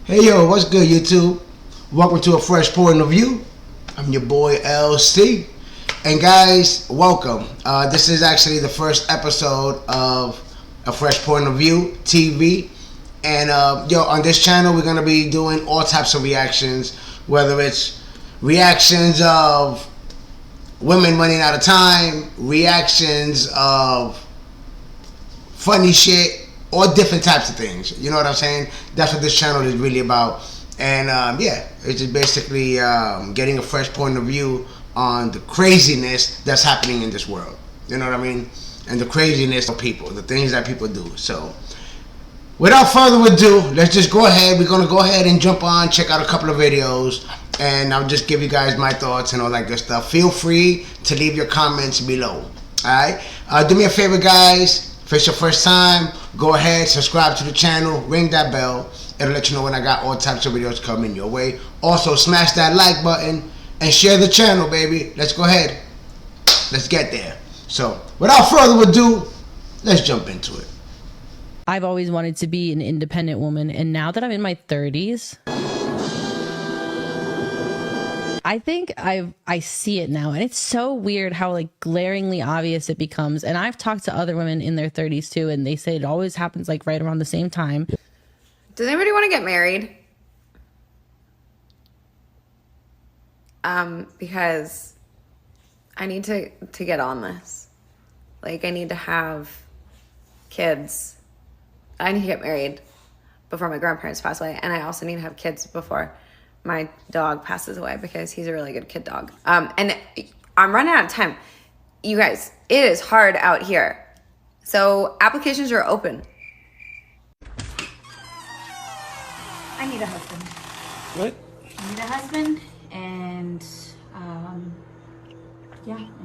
Hey yo, what's good YouTube? Welcome to A Fresh Point of View. I'm your boy LC. And guys, welcome. This is actually the first episode of A Fresh Point of View TV. And on this channel we're going to be doing all types of reactions. Whether it's reactions of women running out of time, reactions of funny shit, or different types of things. You know what I'm saying? That's what this channel is really about. And it's just basically getting a fresh point of view on the craziness that's happening in this world. You know what I mean? And the craziness of people, the things that people do. So without further ado, let's just go ahead. We're going to go ahead and jump on, check out a couple of videos, and I'll just give you guys my thoughts and all that good stuff. Feel free to leave your comments below. Alright? Do me a favor, guys. If it's your first time, go ahead, subscribe to the channel, ring that bell. It'll let you know when I got all types of videos coming your way. Also, smash that like button and share the channel, baby. Let's go ahead. Let's get there. So, without further ado, let's jump into it. I've always wanted to be an independent woman, and now that I'm in my 30s, I think I see it now, and it's so weird how like glaringly obvious it becomes. And I've talked to other women in their 30s too, and they say it always happens like right around the same time. Does anybody want to get married? Because I need to get on this. Like, I need to have kids. I need to get married before my grandparents pass away, and I also need to have kids before my dog passes away, because he's a really good kid dog. And I'm running out of time. You guys, it is hard out here. So applications are open. I need a husband. What? I need a husband, and and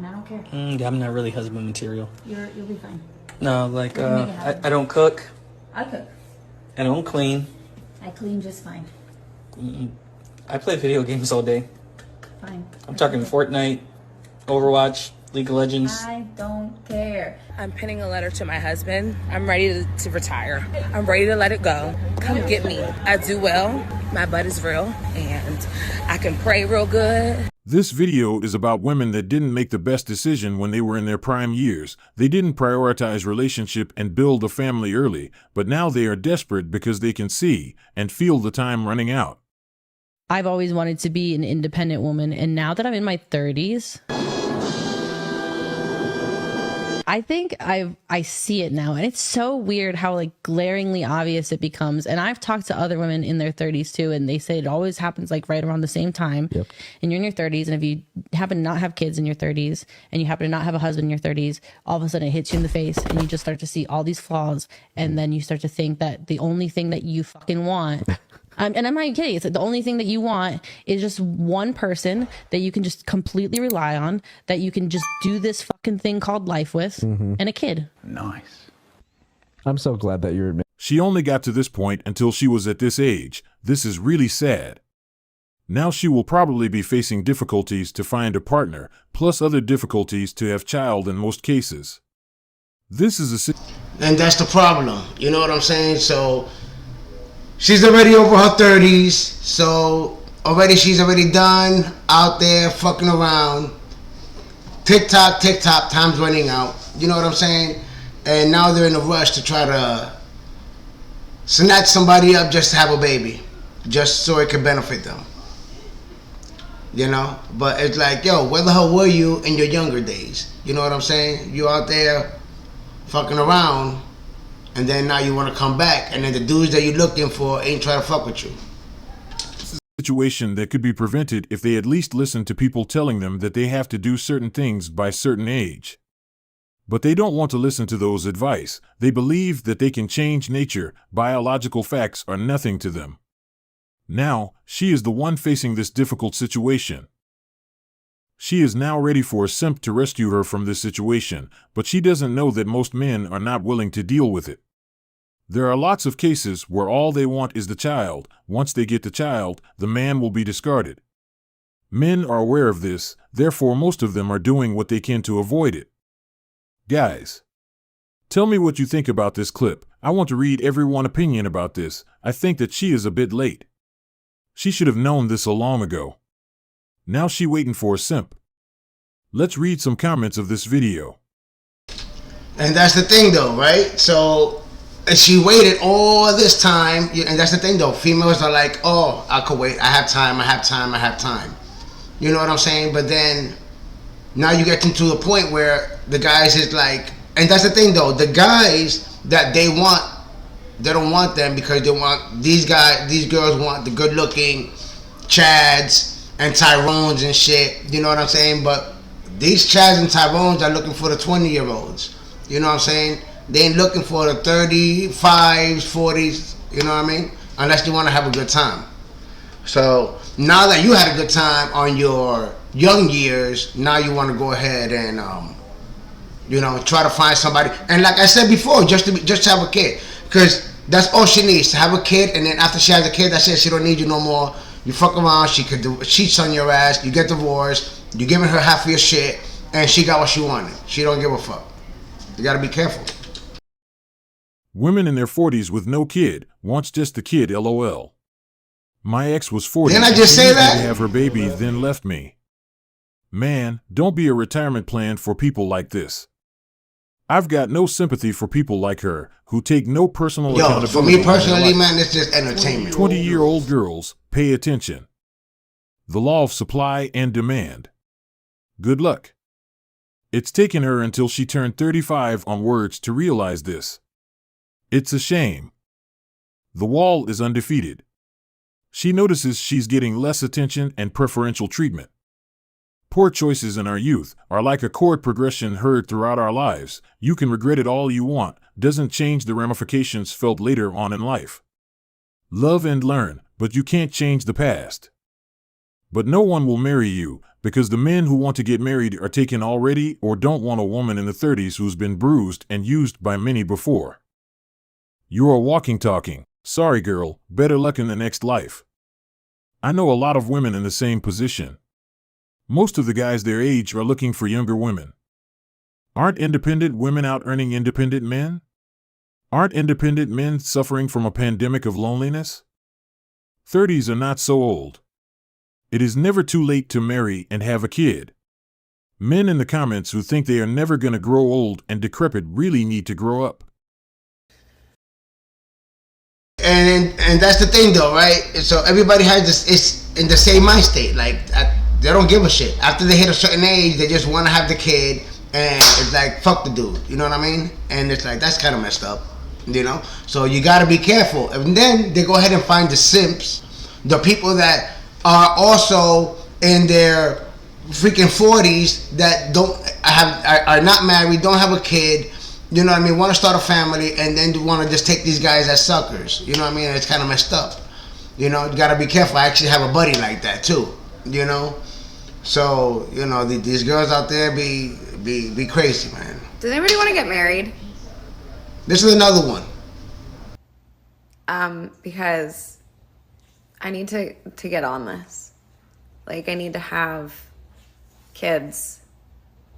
I don't care. I'm not really husband material. You'll be fine. No, like I don't cook. I cook. I don't clean. I clean just fine. I play video games all day. Fine. I'm talking Fortnite, Overwatch, League of Legends. I don't care. I'm penning a letter to my husband. I'm ready to retire. I'm ready to let it go. Come get me. I do well. My butt is real. And I can pray real good. This video is about women that didn't make the best decision when they were in their prime years. They didn't prioritize relationship and build a family early, but now they are desperate because they can see and feel the time running out. I've always wanted to be an independent woman, and now that I'm in my 30s, I think I see it now, and it's so weird how like glaringly obvious it becomes. And I've talked to other women in their 30s too, and they say it always happens like right around the same time. Yep. And you're in your 30s, and if you happen to not have kids in your 30s, and you happen to not have a husband in your 30s, all of a sudden it hits you in the face, and you just start to see all these flaws, and then you start to think that the only thing that you fucking want and I'm not even kidding. It's like the only thing that you want is just one person that you can just completely rely on, that you can just do this fucking thing called life with, and a kid. Nice. I'm so glad that you're admitting. She only got to this point until she was at this age. This is really sad. Now she will probably be facing difficulties to find a partner, plus other difficulties to have child in most cases. This is And that's the problem. You know what I'm saying? So she's already over her 30s, so she's already done out there fucking around. TikTok, time's running out. You know what I'm saying? And now they're in a rush to try to snatch somebody up just to have a baby, just so it can benefit them. You know? But it's like, yo, where the hell were you in your younger days? You know what I'm saying? You out there fucking around, and then now you want to come back, and then the dudes that you're looking for ain't trying to fuck with you. a situation that could be prevented if they at least listened to people telling them that they have to do certain things by certain age. But they don't want to listen to those advice. They believe that they can change nature. Biological facts are nothing to them. Now, she is the one facing this difficult situation. She is now ready for a simp to rescue her from this situation, but she doesn't know that most men are not willing to deal with it. There are lots of cases where all they want is the child. Once they get the child, the man will be discarded. Men are aware of this, therefore most of them are doing what they can to avoid it. Guys, tell me what you think about this clip. I want to read everyone's opinion about this. I think that she is a bit late. She should have known this a long ago. Now she waiting for a simp. Let's read some comments of this video. And that's the thing though, right? So she waited all this time, and that's the thing though. Females are like, oh, I could wait. I have time. You know what I'm saying? But then now you get into the point where the guys is like, and that's the thing though. The guys that they don't want them because they want these girls want the good looking Chads and Tyrones and shit. You know what I'm saying? But these Chads and Tyrones are looking for the 20-year-olds. You know what I'm saying? They ain't looking for the 35s, 40s, you know what I mean? Unless you want to have a good time. So now that you had a good time on your young years, now you want to go ahead and, try to find somebody. And like I said before, just to have a kid. Because that's all she needs, to have a kid. And then after she has a kid, that's it. She don't need you no more. You fuck around, she cheats on your ass, you get divorced, you giving her half of your shit, and she got what she wanted. She don't give a fuck. You gotta be careful. Women in their 40s with no kid wants just the kid, LOL. My ex was 40. Didn't I just say that? To have her baby, then left me. Man, don't be a retirement plan for people like this. I've got no sympathy for people like her who take no personal accountability. For me personally, man, it's just entertainment. 20-year-old girls, pay attention. The law of supply and demand. Good luck. It's taken her until she turned 35 onwards to realize this. It's a shame. The wall is undefeated. She notices she's getting less attention and preferential treatment. Poor choices in our youth are like a chord progression heard throughout our lives. You can regret it all you want, doesn't change the ramifications felt later on in life. Love and learn, but you can't change the past. But no one will marry you, because the men who want to get married are taken already or don't want a woman in the 30s who's been bruised and used by many before. You're a walking talking, sorry girl, better luck in the next life. I know a lot of women in the same position. Most of the guys their age are looking for younger women. Aren't independent women out earning independent men? Aren't independent men suffering from a pandemic of loneliness? 30s are not so old. It is never too late to marry and have a kid. Men in the comments who think they are never going to grow old and decrepit really need to grow up. And that's the thing though, right? So everybody has this, it's in the same mind state. Like, they don't give a shit. After they hit a certain age, they just want to have the kid, and it's like, fuck the dude. You know what I mean? And it's like, that's kind of messed up, you know? So you got to be careful. And then they go ahead and find the simps, the people that are also in their freaking 40s that are not married, don't have a kid, you know what I mean, want to start a family, and then want to just take these guys as suckers. You know what I mean? It's kind of messed up. You know, you got to be careful. I actually have a buddy like that too, you know? So, you know, these girls out there be crazy, man. Does anybody want to get married? This is another one. Because I need to get on this. Like, I need to have kids.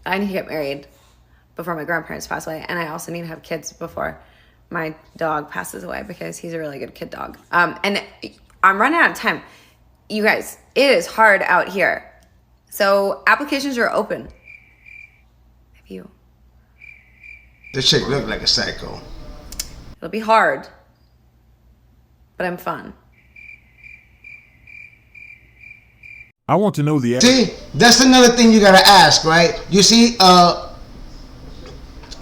I need to get married before my grandparents pass away. And I also need to have kids before my dog passes away, because he's a really good kid dog. And I'm running out of time. You guys, it is hard out here. So applications are open. If you. This chick looked like a psycho. It'll be hard, but I'm fun. I want to know the... See, that's another thing you gotta ask, right? You see,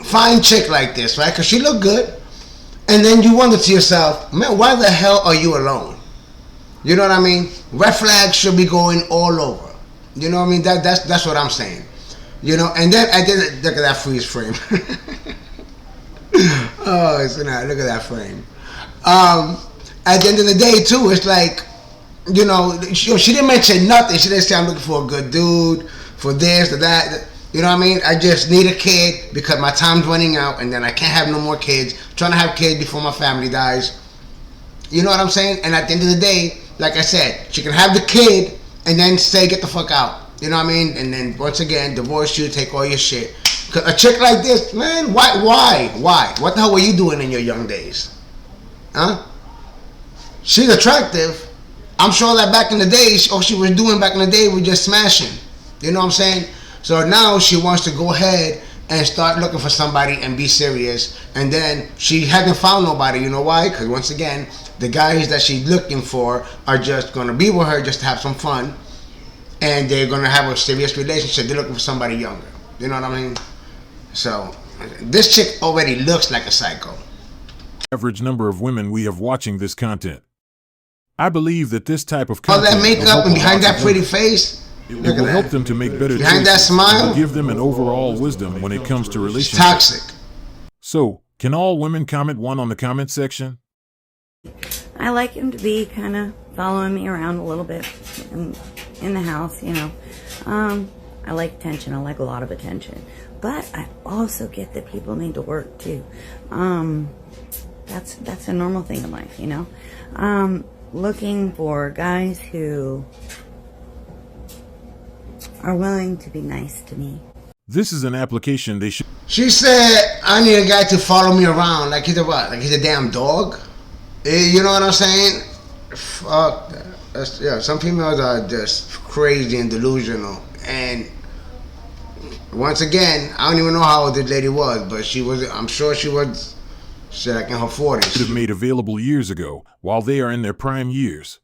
fine chick like this, right? Because she look good. And then you wonder to yourself, man, why the hell are you alone? You know what I mean? Red flags should be going all over. You know what I mean? That's what I'm saying. You know, and then I did look at that freeze frame. Oh, it's not. Look at that frame. At the end of the day, too, it's like, you know, she didn't mention nothing. She didn't say I'm looking for a good dude, for this, or that. You know what I mean? I just need a kid because my time's running out, and then I can't have no more kids. I'm trying to have kids before my family dies. You know what I'm saying? And at the end of the day, like I said, she can have the kid and then say, get the fuck out. You know what I mean? And then once again, divorce you, take all your shit. Cause a chick like this, man, why? What the hell were you doing in your young days? Huh? She's attractive, I'm sure that back in the day, all she was doing back in the day was just smashing. You know what I'm saying? So now she wants to go ahead and start looking for somebody and be serious. And then she hasn't found nobody. You know why? Because once again, the guys that she's looking for are just going to be with her just to have some fun. And they're going to have a serious relationship. They're looking for somebody younger. You know what I mean? So this chick already looks like a psycho. Average number of women we have watching this content. I believe that this type of All content that makeup and behind that pretty face, it will help them to make better behind that choices smile, and will give them an overall wisdom when it comes to it's relationships. toxic. So, can all women comment one on the comment section? I like him to be kind of following me around a little bit in the house, you know. I like attention. I like a lot of attention. But I also get that people need to work too. That's a normal thing in life, you know. Looking for guys who are willing to be nice to me. This is an application they should. She said, I need a guy to follow me around. Like he's a what? Like he's a damn dog? You know what I'm saying? Fuck that. Yeah, some females are just crazy and delusional. And once again, I don't even know how old this lady was, but she was, I'm sure she was, like in her 40s. have made available years ago, while they are in their prime years.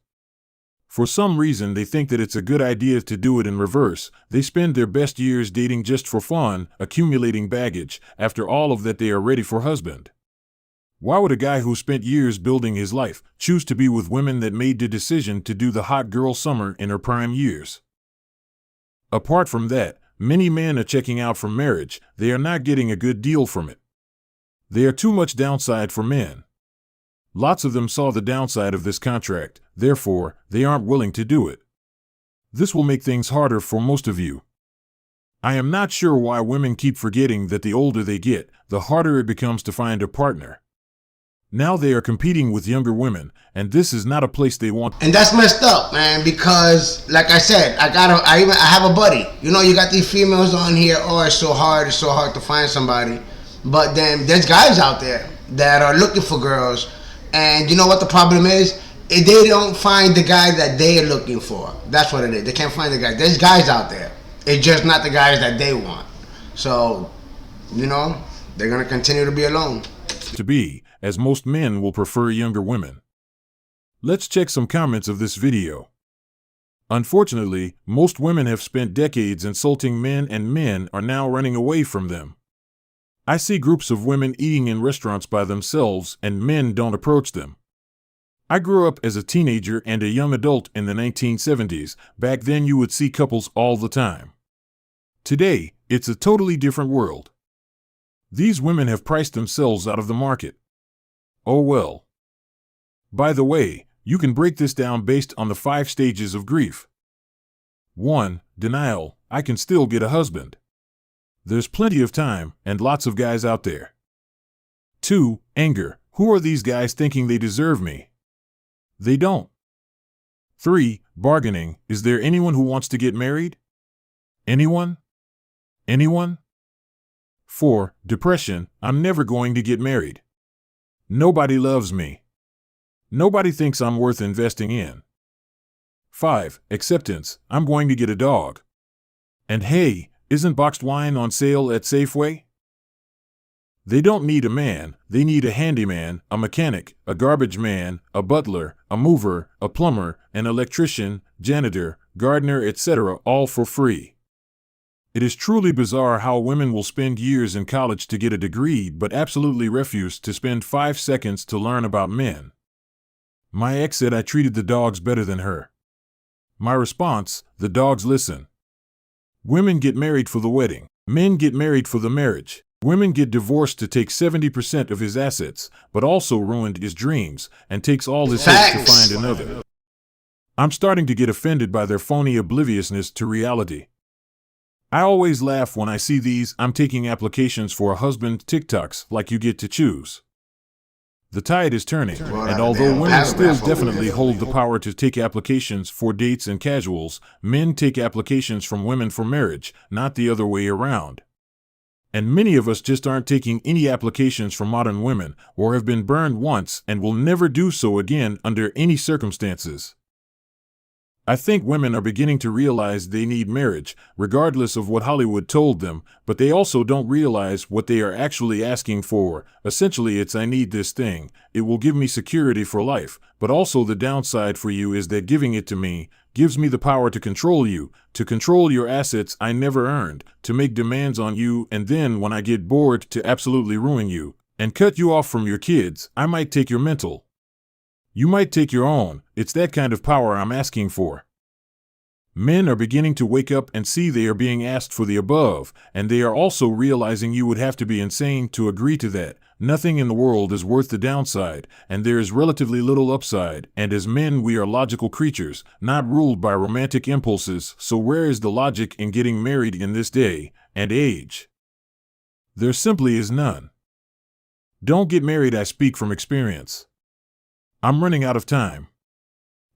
For some reason, they think that it's a good idea to do it in reverse. They spend their best years dating just for fun, accumulating baggage. After all of that, they are ready for husband. Why would a guy who spent years building his life choose to be with women that made the decision to do the hot girl summer in her prime years? Apart from that, many men are checking out from marriage. They are not getting a good deal from it. They are too much downside for men. Lots of them saw the downside of this contract, therefore, they aren't willing to do it. This will make things harder for most of you. I am not sure why women keep forgetting that the older they get, the harder it becomes to find a partner. Now they are competing with younger women, and this is not a place they want. And that's messed up, man, because like I said, I have a buddy. You know, you got these females on here, oh, it's so hard to find somebody. But then there's guys out there that are looking for girls, and you know what the problem is? They don't find the guy that they are looking for. That's what it is. They can't find the guy. There's guys out there. It's just not the guys that they want. So, you know, they're going to continue to be alone. To be, as most men will prefer younger women. Let's check some comments of this video. Unfortunately, most women have spent decades insulting men, and men are now running away from them. I see groups of women eating in restaurants by themselves, and men don't approach them. I grew up as a teenager and a young adult in the 1970s. Back then you would see couples all the time. Today, it's a totally different world. These women have priced themselves out of the market. Oh well. By the way, you can break this down based on the 5 stages of grief. 1. Denial. I can still get a husband. There's plenty of time and lots of guys out there. 2. Anger. Who are these guys thinking they deserve me? They don't. 3. Bargaining. Is there anyone who wants to get married? Anyone? Anyone? 4. Depression. I'm never going to get married. Nobody loves me. Nobody thinks I'm worth investing in. 5. Acceptance. I'm going to get a dog. And hey, isn't boxed wine on sale at Safeway? They don't need a man, they need a handyman, a mechanic, a garbage man, a butler, a mover, a plumber, an electrician, janitor, gardener, etc., all for free. It is truly bizarre how women will spend years in college to get a degree but absolutely refuse to spend 5 seconds to learn about men. My ex said I treated the dogs better than her. My response, the dogs listen. Women get married for the wedding. Men get married for the marriage. Women get divorced to take 70% of his assets, but also ruined his dreams and takes all his hopes to find another. I'm starting to get offended by their phony obliviousness to reality. I always laugh when I see these I'm taking applications for a husband TikToks like you get to choose. The tide is turning, and although women still definitely hold the power to take applications for dates and casuals, men take applications from women for marriage, not the other way around. And many of us just aren't taking any applications from modern women, or have been burned once and will never do so again under any circumstances. I think women are beginning to realize they need marriage, regardless of what Hollywood told them, but they also don't realize what they are actually asking for. Essentially, it's I need this thing. It will give me security for life, but also the downside for you is that giving it to me gives me the power to control you, to control your assets I never earned, to make demands on you, and then when I get bored, to absolutely ruin you and cut you off from your kids. I might take your mental. You might take your own. It's that kind of power I'm asking for. Men are beginning to wake up and see they are being asked for the above, and they are also realizing you would have to be insane to agree to that. Nothing in the world is worth the downside, and there is relatively little upside, and as men we are logical creatures, not ruled by romantic impulses, so where is the logic in getting married in this day and age? There simply is none. Don't get married, I speak from experience. I'm running out of time.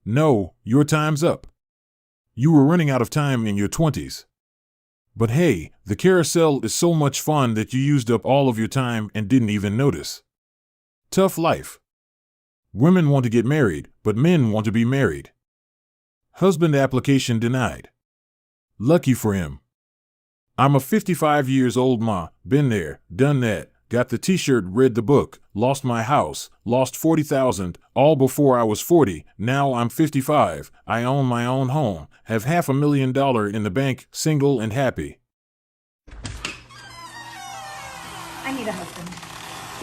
No, your time's up. You were running out of time in your 20s. But hey, the carousel is so much fun that you used up all of your time and didn't even notice. Tough life. Women want to get married, but men want to be married. Husband application denied. Lucky for him. I'm a 55 years old ma, been there, done that. Got the t-shirt, read the book, lost my house, lost 40,000, all before I was 40. Now I'm 55. I own my own home, have $500,000 in the bank, single and happy. I need a husband.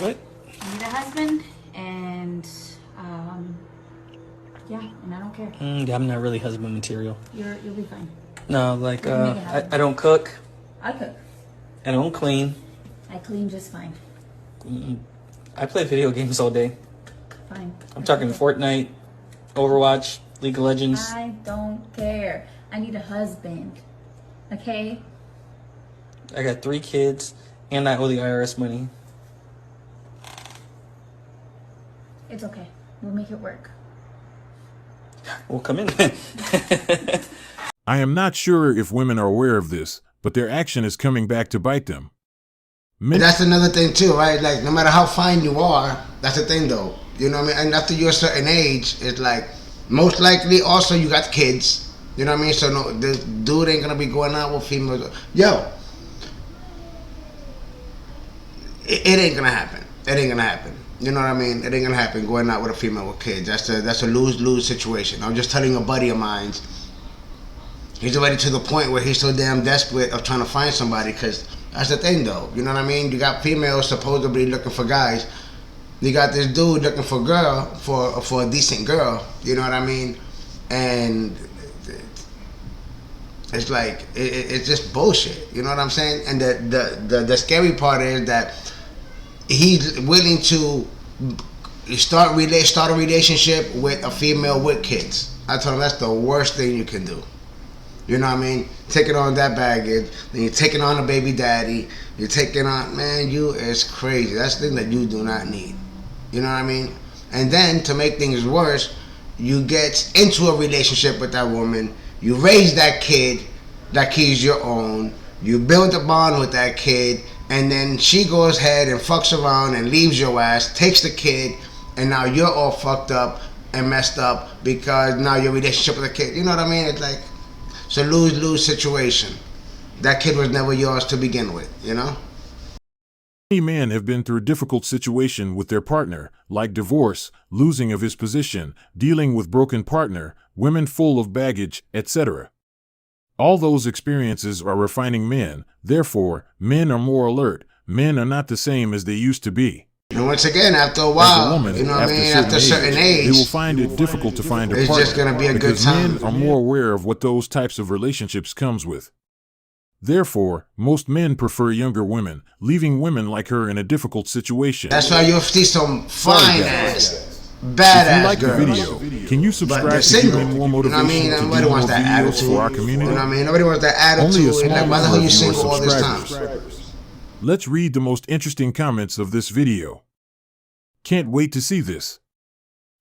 What? I need a husband, and yeah, and I don't care. I'm not really husband material. You'll be fine. No, like, We can make it happen. I don't cook. I cook. I don't clean. I clean just fine. I play video games all day. Fine. I'm talking Fortnite, Overwatch, League of Legends. I don't care. I need a husband. Okay? I got 3 kids, and I owe the IRS money. It's okay. We'll make it work. Well, come in. I am not sure if women are aware of this, but their action is coming back to bite them. And that's another thing too, right? Like, no matter how fine you are, that's the thing though. You know what I mean? And after you're a certain age, it's like, most likely also you got kids. You know what I mean? So no, the dude ain't gonna be going out with females. Yo, it ain't gonna happen. It ain't gonna happen. You know what I mean? It ain't gonna happen going out with a female with kids. That's a lose-lose situation. I'm just telling a buddy of mine. He's already to the point where he's so damn desperate of trying to find somebody, because that's the thing though. You know what I mean? You got females supposedly looking for guys. You got this dude looking for a decent girl. You know what I mean? And it's like it's just bullshit. You know what I'm saying? And the scary part is that he's willing to start a relationship with a female with kids. I told him that's the worst thing you can do. You know what I mean? Taking on that baggage, then you're taking on a baby daddy, you're taking on, man, you is crazy. That's the thing that you do not need. You know what I mean? And then to make things worse, you get into a relationship with that woman, you raise that kid's your own, you build a bond with that kid, and then she goes ahead and fucks around and leaves your ass, takes the kid, and now you're all fucked up and messed up because now your relationship with the kid, you know what I mean? It's like, it's a lose-lose situation. That kid was never yours to begin with, you know? Many men have been through a difficult situation with their partner, like divorce, losing of his position, dealing with broken partner, women full of baggage, etc. All those experiences are refining men. Therefore, men are more alert. Men are not the same as they used to be. And once again, after a while, woman, you know what I mean? After a certain age, they will find it difficult to find a partner. It's just going to be a good time. Men are more aware of what those types of relationships comes with. Therefore, most men prefer younger women, leaving women like her in a difficult situation. That's why you'll see some fine ass, badass If you like girls. the video, can you subscribe to single. give me more motivation You know what I mean? to do Nobody more wants that videos attitude. for our community? You know what I mean? Nobody wants that Only a attitude. small Like, why the hell number you of your single all this time? subscribers. Let's read the most interesting comments of this video. Can't wait to see this.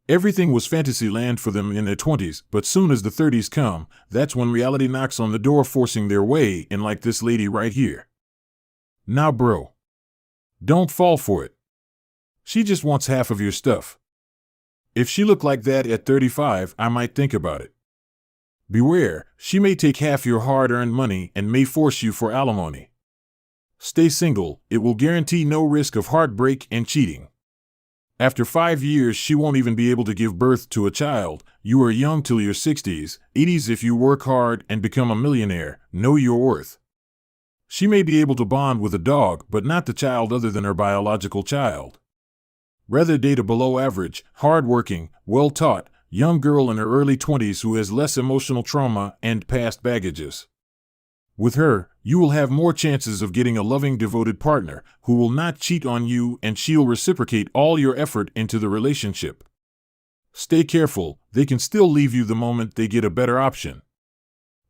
Everything was fantasy land for them in their 20s, but soon as the 30s come, that's when reality knocks on the door, forcing their way in, like this lady right here. Now bro, don't fall for it. She just wants half of your stuff. If she looked like that at 35, I might think about it. Beware, she may take half your hard-earned money and may force you for alimony. Stay single, it will guarantee no risk of heartbreak and cheating. After 5 years, she won't even be able to give birth to a child. You are young till your 60s, 80s if you work hard and become a millionaire. Know your worth. She may be able to bond with a dog, but not the child other than her biological child. Rather date a below-average, hard-working, well-taught, young girl in her early 20s who has less emotional trauma and past baggages. With her, you will have more chances of getting a loving, devoted partner who will not cheat on you, and she'll reciprocate all your effort into the relationship. Stay careful, they can still leave you the moment they get a better option.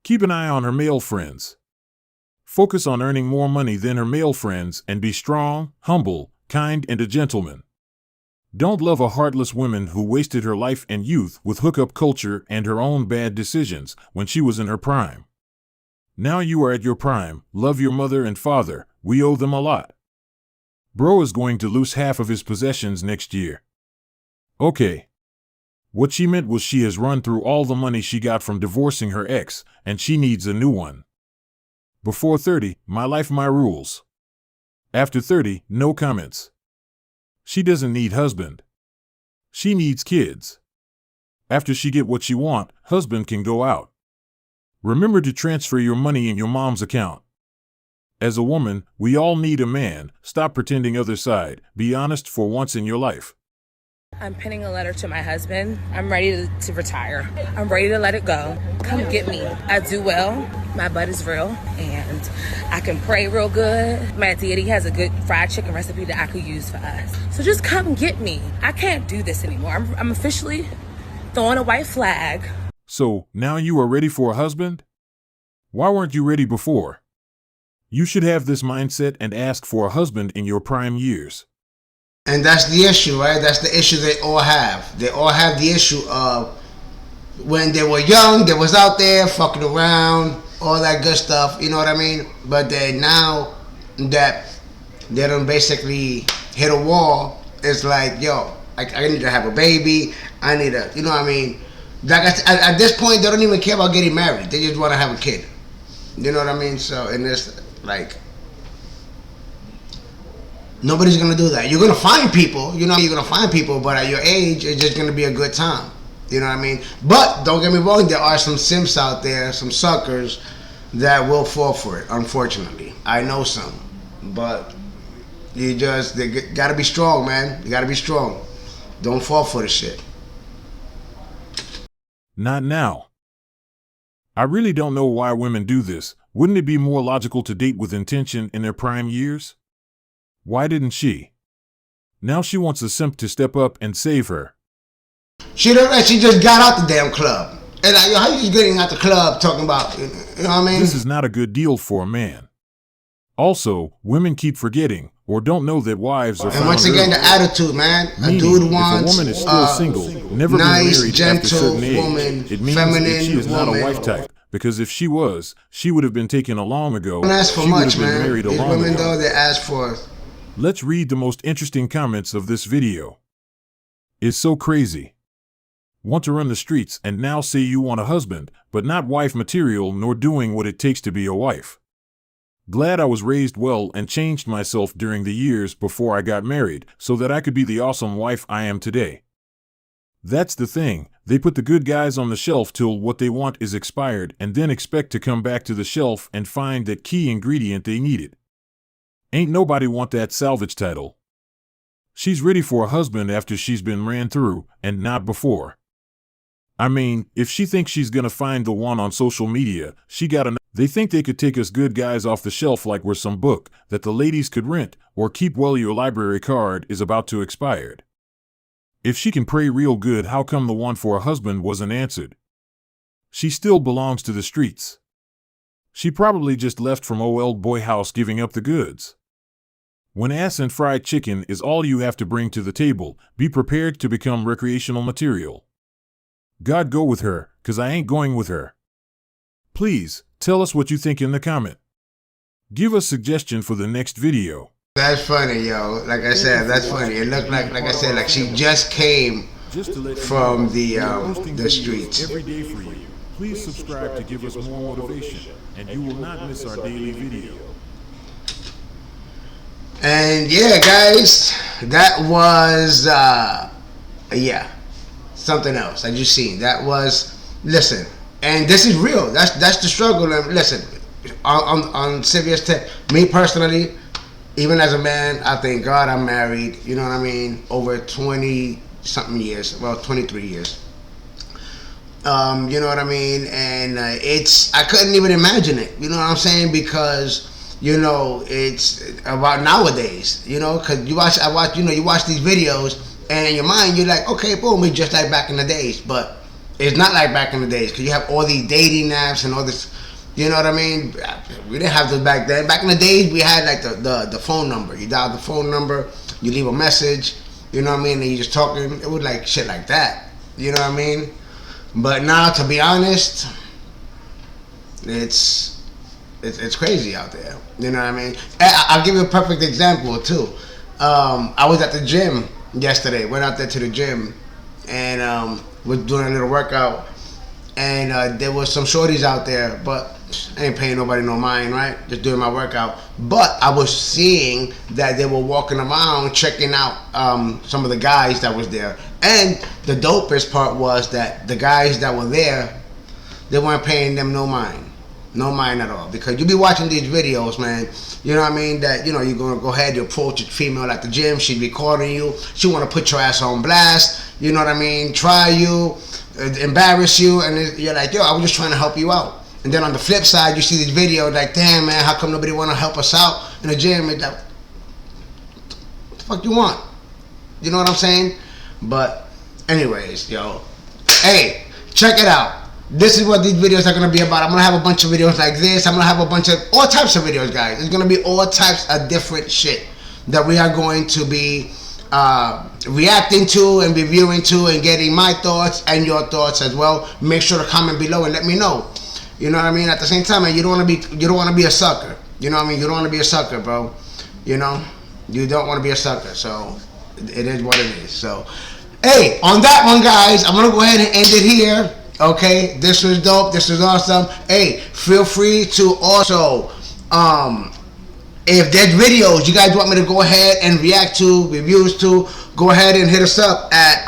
Keep an eye on her male friends. Focus on earning more money than her male friends and be strong, humble, kind, and a gentleman. Don't love a heartless woman who wasted her life and youth with hookup culture and her own bad decisions when she was in her prime. Now you are at your prime, love your mother and father, we owe them a lot. Bro is going to lose half of his possessions next year. Okay. What she meant was she has run through all the money she got from divorcing her ex, and she needs a new one. Before 30, my life, my rules. After 30, no comments. She doesn't need husband. She needs kids. After she get what she want, husband can go out. Remember to transfer your money in your mom's account. As a woman, we all need a man. Stop pretending other side. Be honest for once in your life. I'm penning a letter to my husband. I'm ready to retire. I'm ready to let it go. Come get me. I do well. My butt is real. And I can pray real good. My deity has a good fried chicken recipe that I could use for us. So just come get me. I can't do this anymore. I'm officially throwing a white flag. So, now you are ready for a husband? Why weren't you ready before? You should have this mindset and ask for a husband in your prime years. And that's the issue, right? That's the issue they all have. They all have the issue of when they were young, they was out there fucking around, all that good stuff, you know what I mean? But they now that they done basically hit a wall, it's like, yo, I need to have a baby, I need to, you know what I mean? Like at this point, they don't even care about getting married. They just want to have a kid. You know what I mean? So, and it's like, nobody's going to do that. You're going to find people, you know, you're going to find people, but at your age, it's just going to be a good time. You know what I mean? But don't get me wrong, there are some simps out there, some suckers that will fall for it, unfortunately. I know some. But they got to be strong, man. You got to be strong. Don't fall for the shit. Not now. I really don't know why women do this. Wouldn't it be more logical to date with intention in their prime years? Why didn't she? Now she wants a simp to step up and save her. She just got out the damn club. And like, how you just getting out the club talking about, you know what I mean? This is not a good deal for a man. Also, women keep forgetting or don't know that wives are and once again, the attitude, man. Meaning, a dude wants if a woman is still single, never nice, been married gentle after a certain age, woman, it means feminine that she is not a woman. wife type. Because if she was, she would have been taken a long ago. Don't ask for she would much, have been man. married a These long women, ago. though, they ask for. Let's read the most interesting comments of this video. It's so crazy. Want to run the streets and now say you want a husband, but not wife material nor doing what it takes to be a wife. Glad I was raised well and changed myself during the years before I got married so that I could be the awesome wife I am today. That's the thing, they put the good guys on the shelf till what they want is expired and then expect to come back to the shelf and find that key ingredient they needed. Ain't nobody want that salvage title. She's ready for a husband after she's been ran through, and not before. I mean, if she thinks she's gonna find the one on social media, she gotta know. They think they could take us good guys off the shelf like we're some book that the ladies could rent or keep while your library card is about to expire. If she can pray real good, how come the one for a husband wasn't answered? She still belongs to the streets. She probably just left from old boy house giving up the goods. When ass and fried chicken is all you have to bring to the table, be prepared to become recreational material. God go with her, 'cause I ain't going with her. Please, tell us what you think in the comment. Give us suggestion for the next video. That's funny, yo. Like I said, that's funny. It looked like I said, like she just came from the streets. Every day for you. Please subscribe to give us more motivation, and you will not miss our daily video. And yeah, guys, that was something else. As you seen, that was, listen, and this is real. That's the struggle. And listen, on serious tip, me personally, even as a man, I thank God I'm married. You know what I mean? Over 20 something years, well, 23 years. You know what I mean? And I couldn't even imagine it. You know what I'm saying? Because, you know, it's about nowadays, you know, because you watch these videos, and in your mind, you're like, okay, boom, it's just like back in the days. But it's not like back in the days, because you have all these dating apps and all this, you know what I mean? We didn't have those back then. Back in the days, we had like the phone number. You dial the phone number, you leave a message, you know what I mean? And you just talking. It was like shit like that, you know what I mean? But now, to be honest, it's crazy out there. You know what I mean? I'll give you a perfect example too. I was at the gym yesterday. Went out there to the gym, and was doing a little workout. And there was some shorties out there, but I ain't paying nobody no mind, right? Just doing my workout. But I was seeing that they were walking around checking out some of the guys that was there. And the dopest part was that the guys that were there, they weren't paying them no mind. No mind at all. Because you be watching these videos, man, you know what I mean, that, you know, you're going to go ahead, you approach a female at the gym, she's recording you, she want to put your ass on blast, you know what I mean, try you, embarrass you, and you're like, yo, I was just trying to help you out. And then on the flip side, you see these videos like, damn, man, how come nobody want to help us out in the gym? It's like, what the fuck you want? You know what I'm saying? But anyways, yo, hey, check it out. This is what these videos are going to be about. I'm going to have a bunch of videos like this. I'm going to have a bunch of all types of videos, guys. It's going to be all types of different shit that we are going to be reacting to and reviewing to and getting my thoughts and your thoughts as well. Make sure to comment below and let me know. You know what I mean? At the same time, man, you don't want to be a sucker. You know what I mean? You don't want to be a sucker, bro. You know? You don't want to be a sucker. So it is what it is. So hey, on that one, guys, I'm going to go ahead and end it here. Okay, this was dope. This was awesome. Hey, feel free to also, if there's videos you guys want me to go ahead and react to, reviews to, go ahead and hit us up at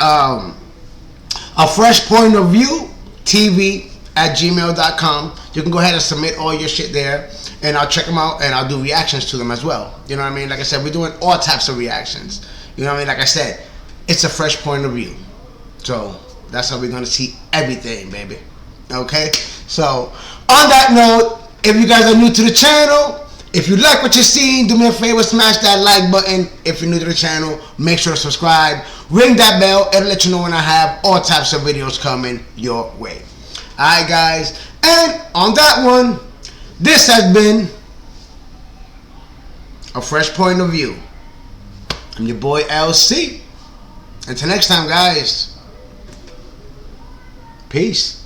A Fresh Point of View TV at gmail.com. You can go ahead and submit all your shit there, and I'll check them out and I'll do reactions to them as well. You know what I mean? Like I said, we're doing all types of reactions. You know what I mean? Like I said, it's a fresh point of view. So that's how we're going to see everything, baby. Okay? So, on that note, if you guys are new to the channel, if you like what you're seeing, do me a favor, smash that like button. If you're new to the channel, make sure to subscribe. Ring that bell. It'll let you know when I have all types of videos coming your way. Alright, guys. And on that one, this has been A Fresh Point of View. I'm your boy LC. Until next time, guys. Peace.